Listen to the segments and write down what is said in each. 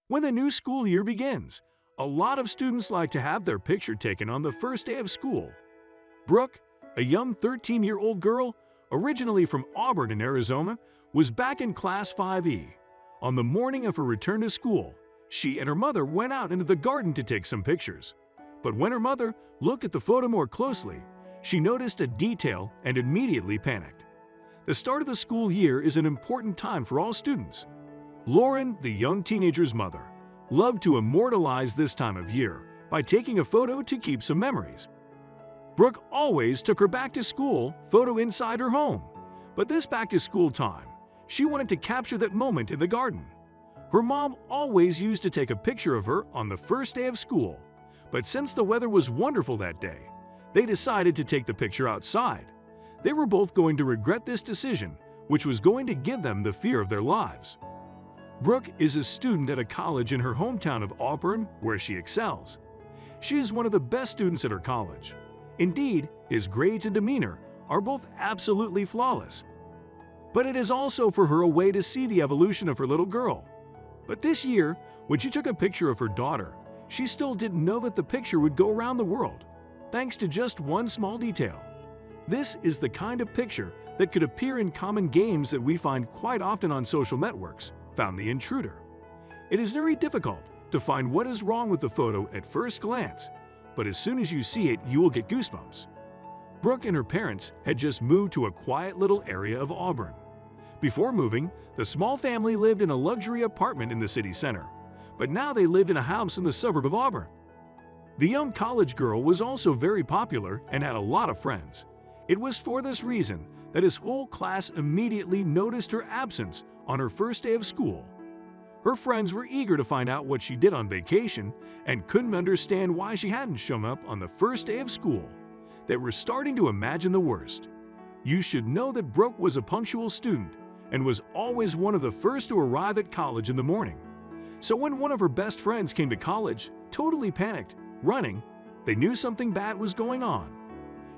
When the new school year begins, a lot of students like to have their picture taken on the first day of school. Brooke, a young 13-year-old girl, originally from Auburn in Arizona, was back in Class 5E. On the morning of her return to school, she and her mother went out into the garden to take some pictures. But when her mother looked at the photo more closely, she noticed a detail and immediately panicked. The start of the school year is an important time for all students. Lauren, the young teenager's mother, loved to immortalize this time of year by taking a photo to keep some memories. Brooke always took her back-to-school photo inside her home, but this back-to-school time, she wanted to capture that moment in the garden. Her mom always used to take a picture of her on the first day of school, but since the weather was wonderful that day, they decided to take the picture outside. They were both going to regret this decision, which was going to give them the fear of their lives. Brooke is a student at a college in her hometown of Auburn where she excels. She is one of the best students at her college. Indeed, his grades and demeanor are both absolutely flawless. But it is also for her a way to see the evolution of her little girl. But this year, when she took a picture of her daughter, she still didn't know that the picture would go around the world, thanks to just one small detail. This is the kind of picture that could appear in common games that we find quite often on social networks, found the intruder. It is very difficult to find what is wrong with the photo at first glance, but as soon as you see it, you will get goosebumps. Brooke and her parents had just moved to a quiet little area of Auburn. Before moving, the small family lived in a luxury apartment in the city center, but now they lived in a house in the suburb of Auburn. The young college girl was also very popular and had a lot of friends. It was for this reason that his whole class immediately noticed her absence on her first day of school. Her friends were eager to find out what she did on vacation and couldn't understand why she hadn't shown up on the first day of school. They were starting to imagine the worst. You should know that Brooke was a punctual student and was always one of the first to arrive at college in the morning. So when one of her best friends came to college, totally panicked, running, they knew something bad was going on.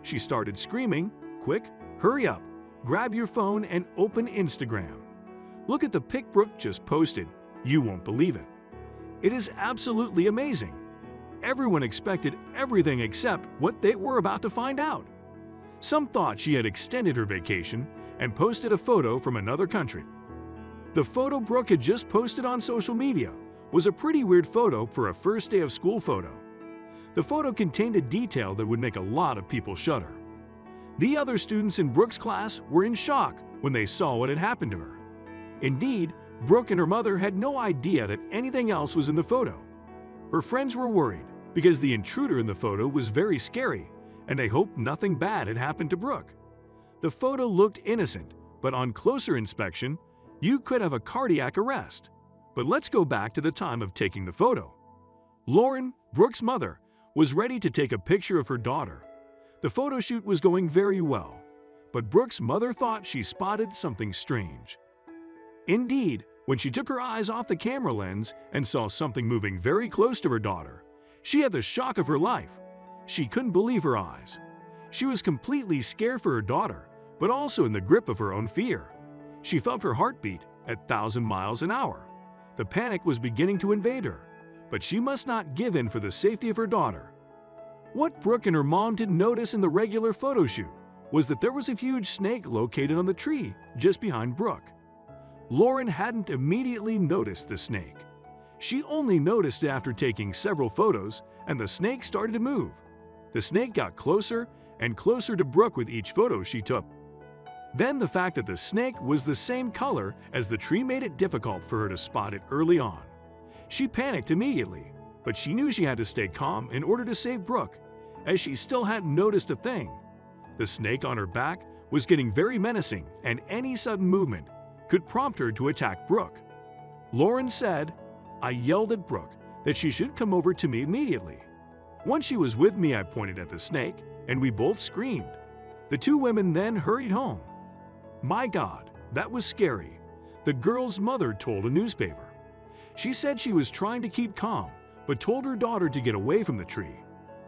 She started screaming, "Quick, hurry up, grab your phone and open Instagram. Look at the pic Brooke just posted. You won't believe it. It is absolutely amazing." Everyone expected everything except what they were about to find out. Some thought she had extended her vacation and posted a photo from another country. The photo Brooke had just posted on social media was a pretty weird photo for a first day of school photo. The photo contained a detail that would make a lot of people shudder. The other students in Brooke's class were in shock when they saw what had happened to her. Indeed, Brooke and her mother had no idea that anything else was in the photo. Her friends were worried because the intruder in the photo was very scary, and they hoped nothing bad had happened to Brooke. The photo looked innocent, but on closer inspection, you could have a cardiac arrest. But let's go back to the time of taking the photo. Lauren, Brooke's mother, was ready to take a picture of her daughter. The photo shoot was going very well, but Brooke's mother thought she spotted something strange. Indeed, when she took her eyes off the camera lens and saw something moving very close to her daughter, she had the shock of her life. She couldn't believe her eyes. She was completely scared for her daughter, but also in the grip of her own fear. She felt her heartbeat at 1,000 miles an hour. The panic was beginning to invade her, but she must not give in for the safety of her daughter. What Brooke and her mom didn't notice in the regular photo shoot was that there was a huge snake located on the tree just behind Brooke. Lauren hadn't immediately noticed the snake. She only noticed it after taking several photos, and the snake started to move. The snake got closer and closer to Brooke with each photo she took. Then the fact that the snake was the same color as the tree made it difficult for her to spot it early on. She panicked immediately, but she knew she had to stay calm in order to save Brooke, as she still hadn't noticed a thing. The snake on her back was getting very menacing, and any sudden movement could prompt her to attack Brooke. Lauren said, "I yelled at Brooke that she should come over to me immediately. Once she was with me, I pointed at the snake, and we both screamed. The two women then hurried home." My God, that was scary, the girl's mother told a newspaper. She said she was trying to keep calm, but told her daughter to get away from the tree.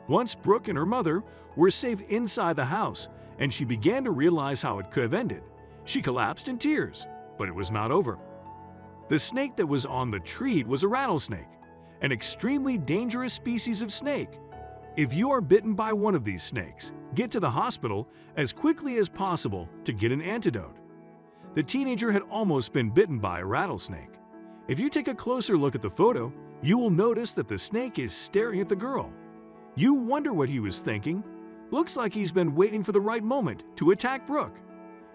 Once Brooke and her mother were safe inside the house, and she began to realize how it could have ended, she collapsed in tears, but it was not over. The snake that was on the tree was a rattlesnake, an extremely dangerous species of snake. If you are bitten by one of these snakes, get to the hospital as quickly as possible to get an antidote. The teenager had almost been bitten by a rattlesnake. If you take a closer look at the photo, you will notice that the snake is staring at the girl. You wonder what he was thinking. Looks like he's been waiting for the right moment to attack Brooke.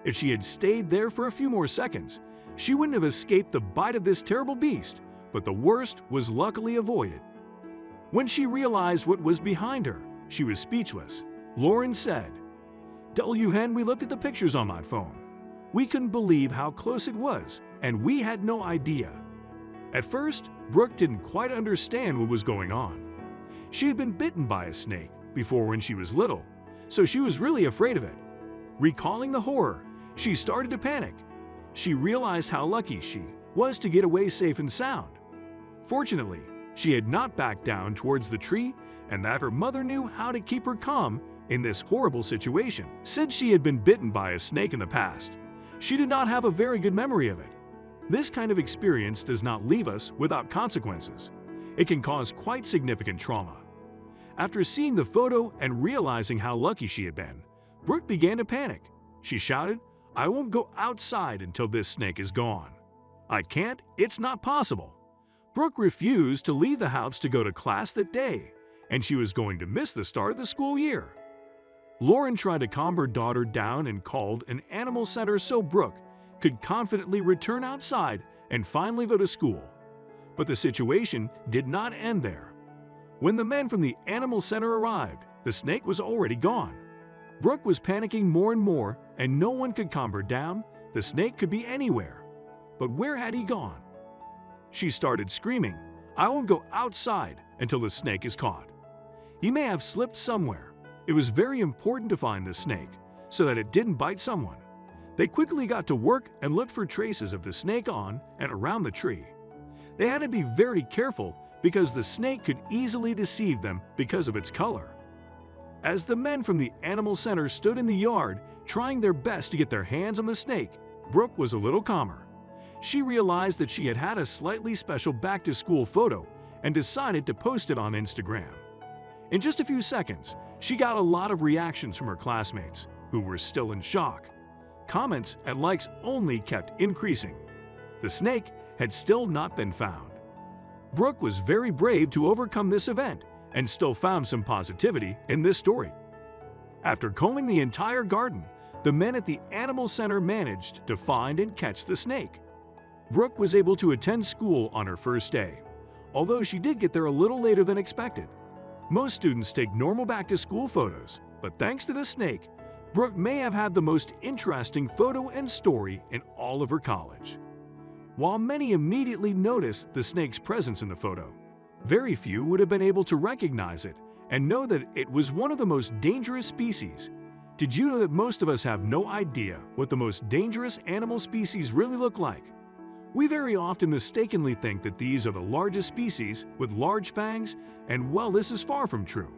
If she had stayed there for a few more seconds, she wouldn't have escaped the bite of this terrible beast, but the worst was luckily avoided. When she realized what was behind her, she was speechless. Lauren said, "Hen, we looked at the pictures on my phone. We couldn't believe how close it was, and we had no idea." At first, Brooke didn't quite understand what was going on. She had been bitten by a snake before when she was little, so she was really afraid of it. Recalling the horror, she started to panic. She realized how lucky she was to get away safe and sound. Fortunately, she had not backed down towards the tree, and that her mother knew how to keep her calm in this horrible situation. Since she had been bitten by a snake in the past, she did not have a very good memory of it. This kind of experience does not leave us without consequences. It can cause quite significant trauma. After seeing the photo and realizing how lucky she had been, Brooke began to panic. She shouted, "I won't go outside until this snake is gone. I can't, it's not possible." Brooke refused to leave the house to go to class that day, and she was going to miss the start of the school year. Lauren tried to calm her daughter down and called an animal center so Brooke could confidently return outside and finally go to school. But the situation did not end there. When the men from the animal center arrived, the snake was already gone. Brooke was panicking more and more, and no one could calm her down. The snake could be anywhere. But where had he gone? She started screaming, "I won't go outside until the snake is caught. He may have slipped somewhere." It was very important to find the snake so that it didn't bite someone. They quickly got to work and looked for traces of the snake on and around the tree. They had to be very careful because the snake could easily deceive them because of its color. As the men from the animal center stood in the yard trying their best to get their hands on the snake, Brooke was a little calmer. She realized that she had had a slightly special back-to-school photo and decided to post it on Instagram. In just a few seconds, she got a lot of reactions from her classmates, who were still in shock. Comments and likes only kept increasing. The snake had still not been found. Brooke was very brave to overcome this event and still found some positivity in this story. After combing the entire garden, the men at the animal center managed to find and catch the snake. Brooke was able to attend school on her first day, although she did get there a little later than expected. Most students take normal back-to-school photos, but thanks to the snake, Brooke may have had the most interesting photo and story in all of her college. While many immediately noticed the snake's presence in the photo, very few would have been able to recognize it and know that it was one of the most dangerous species. Did you know that most of us have no idea what the most dangerous animal species really look like? We very often mistakenly think that these are the largest species with large fangs, and well, this is far from true.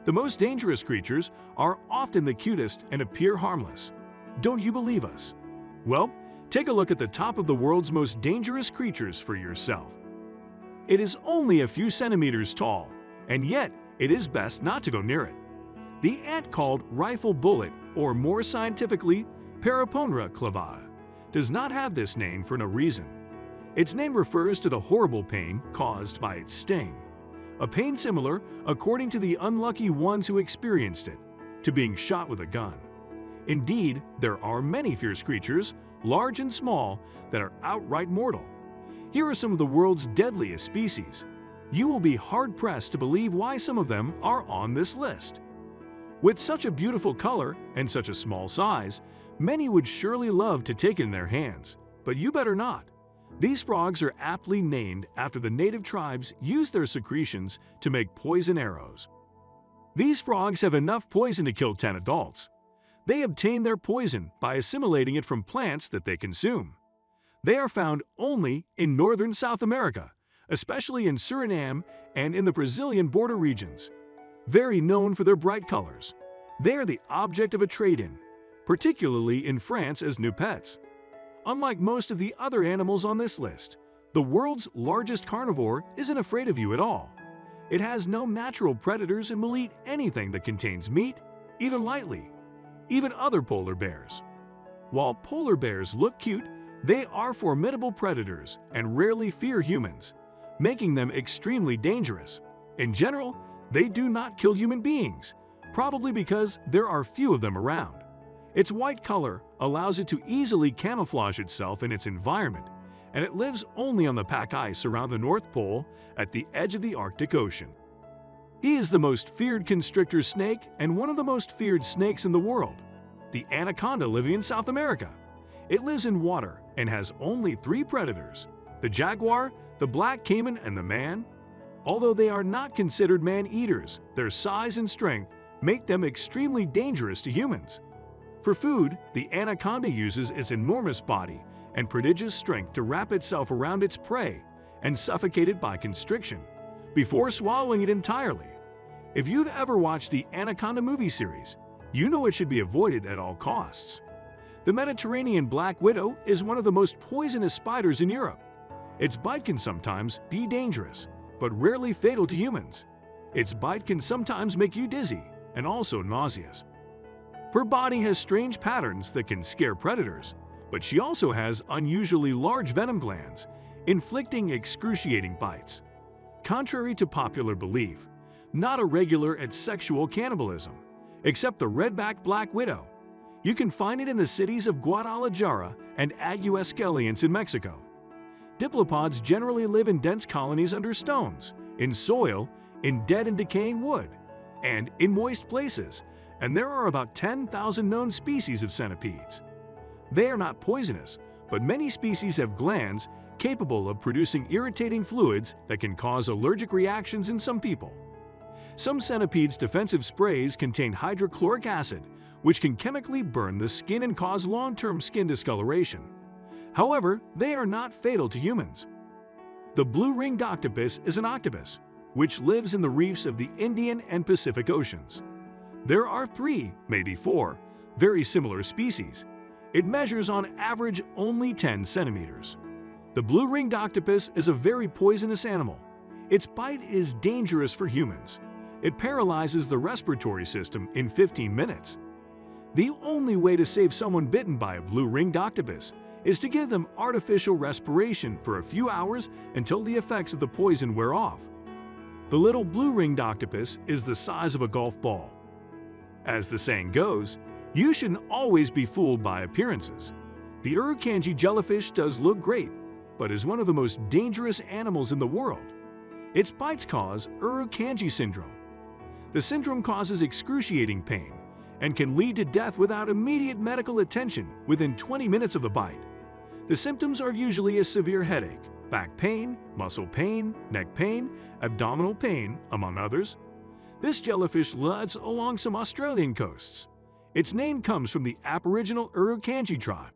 The most dangerous creatures are often the cutest and appear harmless. Don't you believe us? Well, take a look at the top of the world's most dangerous creatures for yourself. It is only a few centimeters tall, and yet it is best not to go near it. The ant called rifle bullet, or more scientifically, Paraponera clava, does not have this name for no reason. Its name refers to the horrible pain caused by its sting. A pain similar, according to the unlucky ones who experienced it, to being shot with a gun. Indeed, there are many fierce creatures, large and small, that are outright mortal. Here are some of the world's deadliest species. You will be hard-pressed to believe why some of them are on this list. With such a beautiful color and such a small size, many would surely love to take it in their hands, but you better not. These frogs are aptly named after the native tribes use their secretions to make poison arrows. These frogs have enough poison to kill 10 adults. They obtain their poison by assimilating it from plants that they consume. They are found only in northern South America, especially in Suriname and in the Brazilian border regions. Very known for their bright colors, they are the object of a trade-in, particularly in France as new pets. Unlike most of the other animals on this list, The world's largest carnivore isn't afraid of you at all. It has no natural predators and will eat anything that contains meat, even lightly, even other polar bears. While polar bears look cute, they are formidable predators and rarely fear humans, making them extremely dangerous. In general, they do not kill human beings, probably because there are few of them around. Its white color allows it to easily camouflage itself in its environment, and it lives only on the pack ice around the North Pole at the edge of the Arctic Ocean. He is the most feared constrictor snake and one of the most feared snakes in the world, the anaconda living in South America. It lives in water and has only 3 predators: the jaguar, the black caiman, and the man. Although they are not considered man-eaters, their size and strength make them extremely dangerous to humans. For food, the anaconda uses its enormous body and prodigious strength to wrap itself around its prey and suffocate it by constriction, before swallowing it entirely. If you've ever watched the Anaconda movie series, you know it should be avoided at all costs. The Mediterranean black widow is one of the most poisonous spiders in Europe. Its bite can sometimes be dangerous, but rarely fatal to humans. Its bite can sometimes make you dizzy and also nauseous. Her body has strange patterns that can scare predators, but she also has unusually large venom glands, inflicting excruciating bites. Contrary to popular belief, not a regular at sexual cannibalism, except the redback black widow. You can find it in the cities of Guadalajara and Aguascalientes in Mexico. Diplopods generally live in dense colonies under stones, in soil, in dead and decaying wood, and in moist places, and there are about 10,000 known species of centipedes. They are not poisonous, but many species have glands capable of producing irritating fluids that can cause allergic reactions in some people. Some centipedes' defensive sprays contain hydrochloric acid, which can chemically burn the skin and cause long-term skin discoloration. However, they are not fatal to humans. The blue-ringed octopus is an octopus, which lives in the reefs of the Indian and Pacific Oceans. There are 3, maybe 4, very similar species. It measures on average only 10 centimeters. The blue-ringed octopus is a very poisonous animal. Its bite is dangerous for humans. It paralyzes the respiratory system in 15 minutes. The only way to save someone bitten by a blue-ringed octopus is to give them artificial respiration for a few hours until the effects of the poison wear off. The little blue-ringed octopus is the size of a golf ball. As the saying goes, you shouldn't always be fooled by appearances. The Urukandji jellyfish does look great, but is one of the most dangerous animals in the world. Its bites cause Urukandji syndrome. The syndrome causes excruciating pain and can lead to death without immediate medical attention within 20 minutes of the bite. The symptoms are usually a severe headache, back pain, muscle pain, neck pain, abdominal pain, among others. This jellyfish lives along some Australian coasts. Its name comes from the Aboriginal Urukandji tribe.